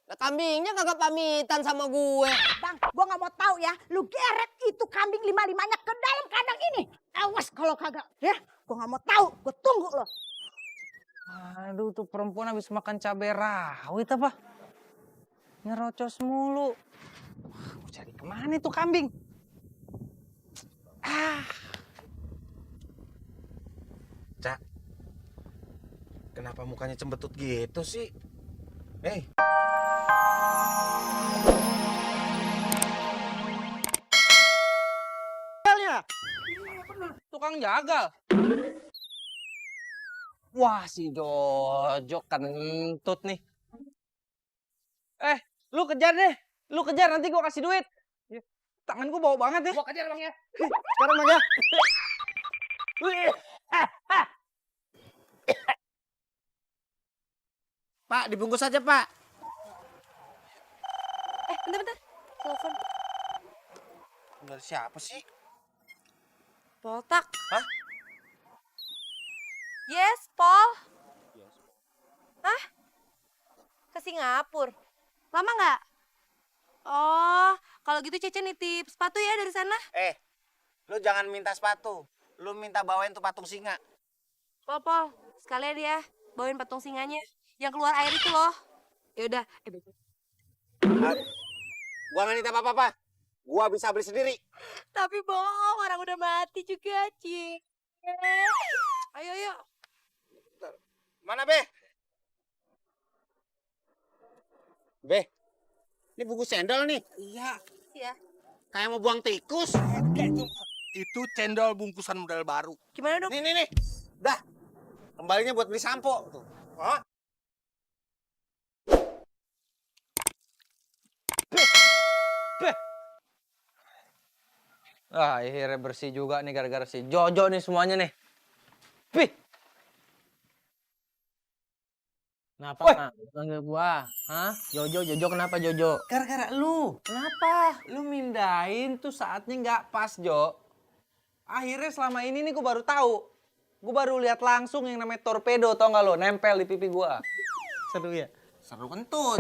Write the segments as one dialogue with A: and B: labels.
A: Lah kambingnya kagak pamitan sama gue.
B: Bang, gua nggak mau tahu ya. Lu geret itu kambing lima-limanya ke dalam kandang ini. Awas kalau kagak, ya. Gua nggak mau tahu. Gua tunggu lo.
C: Aduh, tuh perempuan habis makan cabai rawit apa? Nyerocos mulu. Wah, mau cari kemana tuh kambing?
D: Cak, kenapa mukanya cembetut gitu sih?
C: Tukang jagal. Wah, si Jojo kentut nih. Lu kejar deh. Lu kejar, nanti gua kasih duit. Tangan gua bau banget deh. Gua kejar bang ya.
D: Sekarang Bang ya. Pak, dibungkus aja Pak.
E: Bentar. Telepon.
D: Dari siapa sih?
E: Poltak.
D: Hah?
E: Yes, Pol. Hah? Ke Singapura. Lama nggak? Oh, kalau gitu Cece nitip sepatu ya dari sana.
D: Lu jangan minta sepatu. Lu minta bawain tuh patung singa.
E: Pol, sekalian ya, bawain patung singanya. Yang keluar air itu loh. Yaudah,
D: Gua nggak minta apa-apa. Gua bisa beli sendiri.
E: tapi bohong, orang udah mati juga, Ci. Ayo.
D: Mana Be? Be, ini bungkus cendol nih.
C: Iya.
E: Ya.
D: Kayak mau buang tikus.
F: Itu cendol bungkusan model baru.
E: Gimana dong?
D: Nih. Dah. Kembalinya buat beli sampo tuh. Hah?
C: Akhirnya bersih juga nih gara-gara si Jojo nih semuanya nih. Pih.
A: Kenapa manggil gua? Hah? Jojo kenapa Jojo?
C: Gara-gara lu. Kenapa? Lu mindahin tuh saatnya nggak pas, Jo. Akhirnya selama ini nih gue baru tahu. Gue baru lihat langsung yang namanya torpedo, tau nggak lo? Nempel di pipi gua. Seru ya?
D: Seru kentut.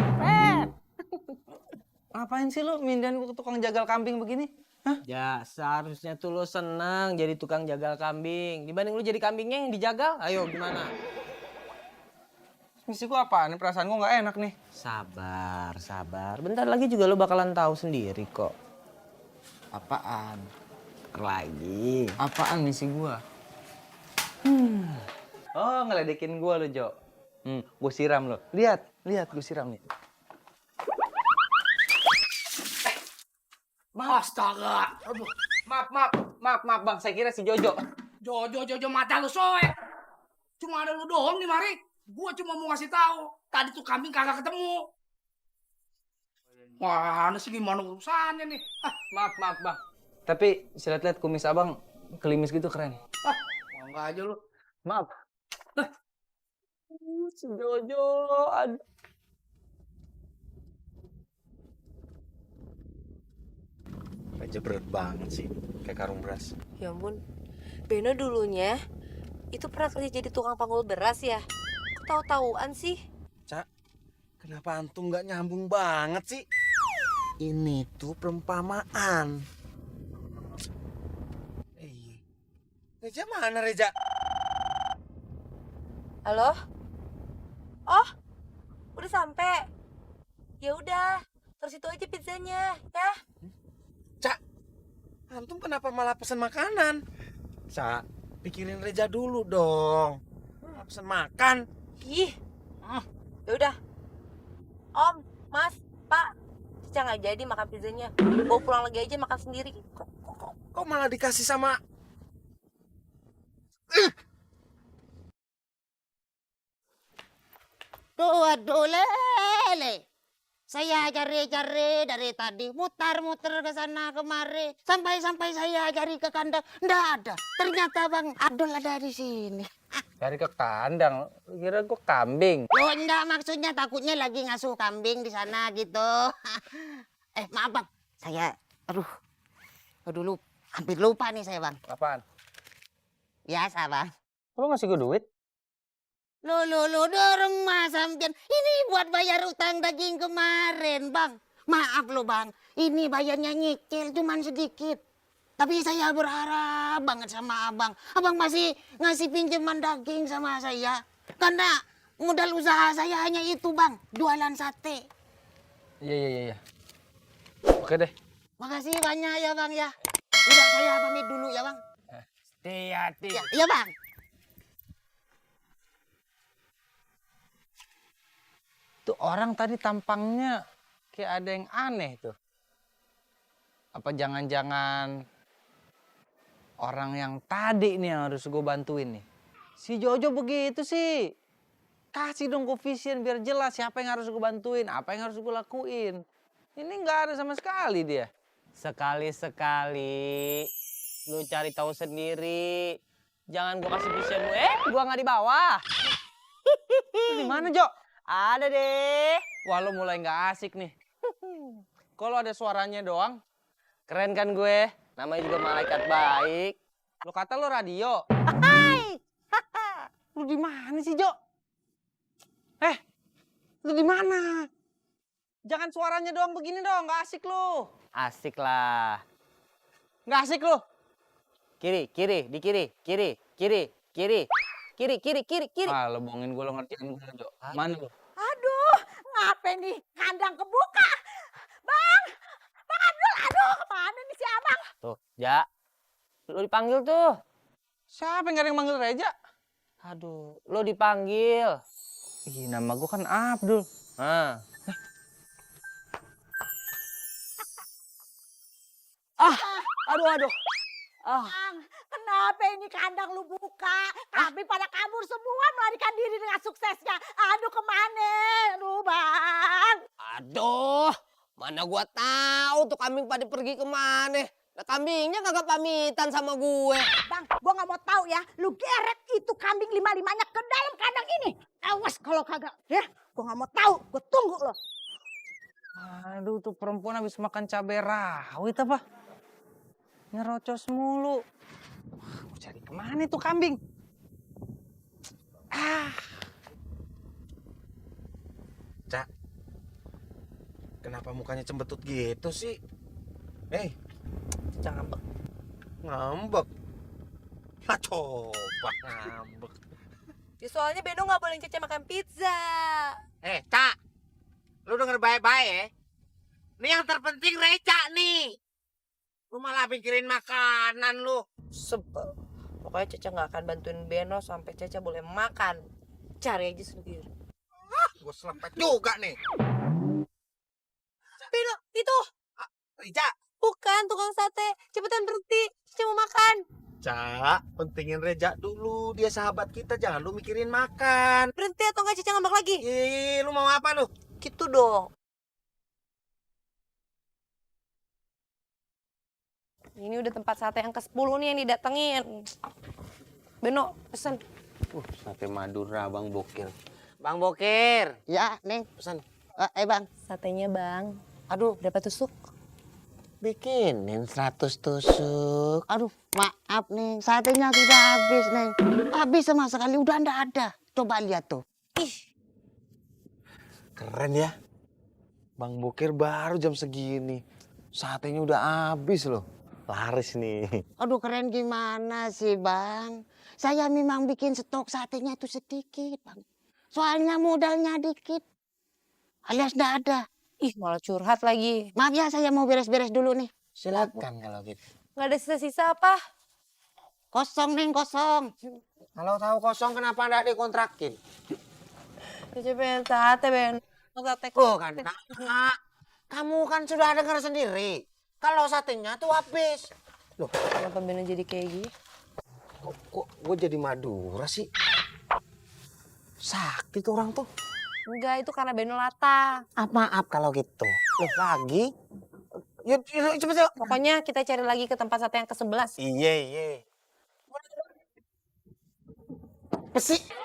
C: Ngapain sih lu mindahin gue ke tukang jagal kambing begini? Hah?
A: Ya, seharusnya tuh lu seneng jadi tukang jagal kambing. Dibanding lu jadi kambingnya yang dijagal, ayo gimana?
C: Misi gua apaan? Perasaan gua nggak enak nih.
A: Sabar. Bentar lagi juga lu bakalan tahu sendiri kok.
C: Apaan?
A: Lagi.
C: Apaan misi gua? Oh, ngeledekin gua lo, Jo. Gua siram lo. Lihat gua siram nih.
F: Astaga. Aduh.
C: Maaf, Bang. Saya kira si Jojo.
F: Jojo mata lu soek. Cuma ada lu doang nih mari. Gua cuma mau ngasih tahu. Tadi tuh kambing kagak ketemu. Wah, ini sih gimana urusannya nih?
C: Maaf, Bang. Tapi saya lihat kumis Abang kelimis gitu keren.
F: Enggak aja lu.
C: Maaf. Si Jojo, aduh.
D: Aja berat banget sih. Kayak karung beras.
E: Ya ampun, Beno dulunya itu pernah kerja jadi tukang panggul beras ya? Kok tahu-tahuan sih?
D: Cak, kenapa antum nggak nyambung banget sih? Ini tuh perumpamaan. Reja mana Reja?
E: Halo? Oh, udah sampai. Ya udah, terus itu aja pizzanya, ya.
D: Cak, antum kenapa malah pesen makanan? Cak, pikirin Reja dulu dong. Malah pesen makan.
E: Ih, ya udah. Om, Mas, Pak, Cica nggak jadi makan pizzanya. Bawa pulang lagi aja makan sendiri.
D: Kok malah dikasih sama...
B: Aduh, lele. Saya cari-cari dari tadi, mutar-mutar ke sana kemari, sampai saya cari ke kandang, ndak ada. Ternyata Bang Adul ada di sini.
C: Cari ke kandang, kira gua kambing.
B: Loh, enggak, maksudnya takutnya lagi ngasuh kambing di sana gitu. Maaf Bang, saya, aduh, hampir lupa nih saya Bang.
C: Apaan?
B: Biasa Bang.
C: Lu ngasih gua duit?
B: Lo, dorong mas sampian. Ini buat bayar utang daging kemarin, Bang. Maaf lo, Bang. Ini bayarnya nyicil cuman sedikit. Tapi saya berharap banget sama abang. Abang masih ngasih pinjaman daging sama saya. Karena modal usaha saya hanya itu, Bang. Jualan sate.
C: Iya. Oke deh.
B: Makasih banyak ya, Bang ya. Udah saya pamit dulu ya, Bang.
F: Hati-hati.
B: Iya, Bang.
C: Tuh orang tadi tampangnya kayak ada yang aneh tuh. Apa jangan-jangan orang yang tadi nih yang harus gue bantuin nih. Si Jojo begitu sih. Kasih dong koefisien biar jelas siapa yang harus gue bantuin, apa yang harus gue lakuin. Ini nggak ada sama sekali dia.
A: Sekali-sekali lu cari tahu sendiri. Jangan gua kasih visionmu. Gua nggak di bawah.
C: Di mana, Jo?
A: Ada deh.
C: Wah, lo mulai nggak asik nih. Kalau ada suaranya doang,
A: Keren kan gue? Namanya juga malaikat baik.
C: lo kata lo radio. Lu di mana sih, Jo? Lu di mana? Jangan suaranya doang begini dong, nggak asik lu.
A: Asik lah.
C: Nggak asik lu.
A: Kiri, di kiri.
C: Ah, lo bohongin gue, lo ngertiin gue, Jo. Mana lu?
G: Aduh, ngapain nih kandang kebuka? Bang Abdul, aduh kemana nih si abang?
A: Tuh, Ja. Lo dipanggil tuh.
C: Siapa yang gak ada yang manggil Reja?
A: Aduh, lo dipanggil.
C: Ih, nama gue kan Abdul.
A: Nah,
G: Aduh. Bang, kenapa ini kandang lu buka? Kambing pada kabur semua melarikan diri dengan suksesnya. Aduh kemana? Aduh bang.
H: Aduh, mana gua tahu tuh kambing pada pergi kemana. Nah, kambingnya kagak pamitan sama gue.
G: Bang, gua nggak mau tahu ya. Lu geret itu kambing lima-limanya ke dalam kandang ini. Awas kalau kagak. Ya, gua nggak mau tahu. Gua tunggu lo.
C: Aduh, tuh perempuan habis makan cabai rawit apa? Ngerocos mulu. Wah, mau cari kemana tuh kambing?
D: Cak, kenapa mukanya cembetut gitu sih?
H: Jangan ngambek.
D: Ngambek. Lah coba ngambek.
E: Ya soalnya Beno nggak boleh Cece makan pizza.
D: Cak, lu denger baik-baik ya. Ini yang terpenting Reca nih. Lu malah pikirin makanan lu.
E: Sebel. Pokoknya Cece nggak akan bantuin Beno sampai Cece boleh makan. Cari aja sendiri.
D: Gue selepet juga nih.
E: Beno, itu
D: Reca.
E: bukan tukang sate. Cepetan berhenti. Cece mau makan.
D: Cak, pentingin Reja dulu. Dia sahabat kita, jangan lu mikirin makan.
E: Berhenti atau nggak Cece ngambek lagi?
D: Lu mau apa lu?
E: Gitu dong. Ini udah tempat sate yang ke-10 nih yang didatengin. Beno, pesen.
H: Sate Madura Bang Bokir. Bang Bokir,
B: Ya, Neng.
H: pesan.
B: Bang.
E: Satenya bang.
H: Aduh,
E: Berapa tusuk?
H: bikinin 100 tusuk.
B: Aduh, maaf, Neng. Satenya sudah habis, Neng. Habis sama sekali, udah ndak ada. Coba lihat tuh.
D: Keren ya. Bang Bokir baru jam segini. Satenya udah habis loh. Laris nih.
B: Aduh, keren gimana sih, Bang? Saya memang bikin stok satenya itu sedikit, Bang. Soalnya modalnya dikit. Alias ndak ada.
E: Ih, malah curhat lagi.
B: Maaf ya, saya mau beres-beres dulu nih.
D: Silakan kalau gitu.
E: Nggak ada sisa-sisa apa?
B: Kosong, Neng, kosong.
H: Kalau tahu kosong kenapa ndak dikontrakin?
E: Cece pengen sate, Ben. Sate
H: Oh kan, Nak. Kamu kan sudah dengar sendiri. Kalau satenya tuh habis.
E: Loh, kenapa Beno jadi kayak gini?
D: Kok gue jadi Madura sih? Sakti tuh orang tuh.
E: Enggak, itu karena Beno latah.
D: Maaf kalau gitu.
H: Loh, lagi?
D: Yuk, cepet yuk.
E: Pokoknya kita cari lagi ke tempat sate yang ke-11.
D: Iya. Pesi.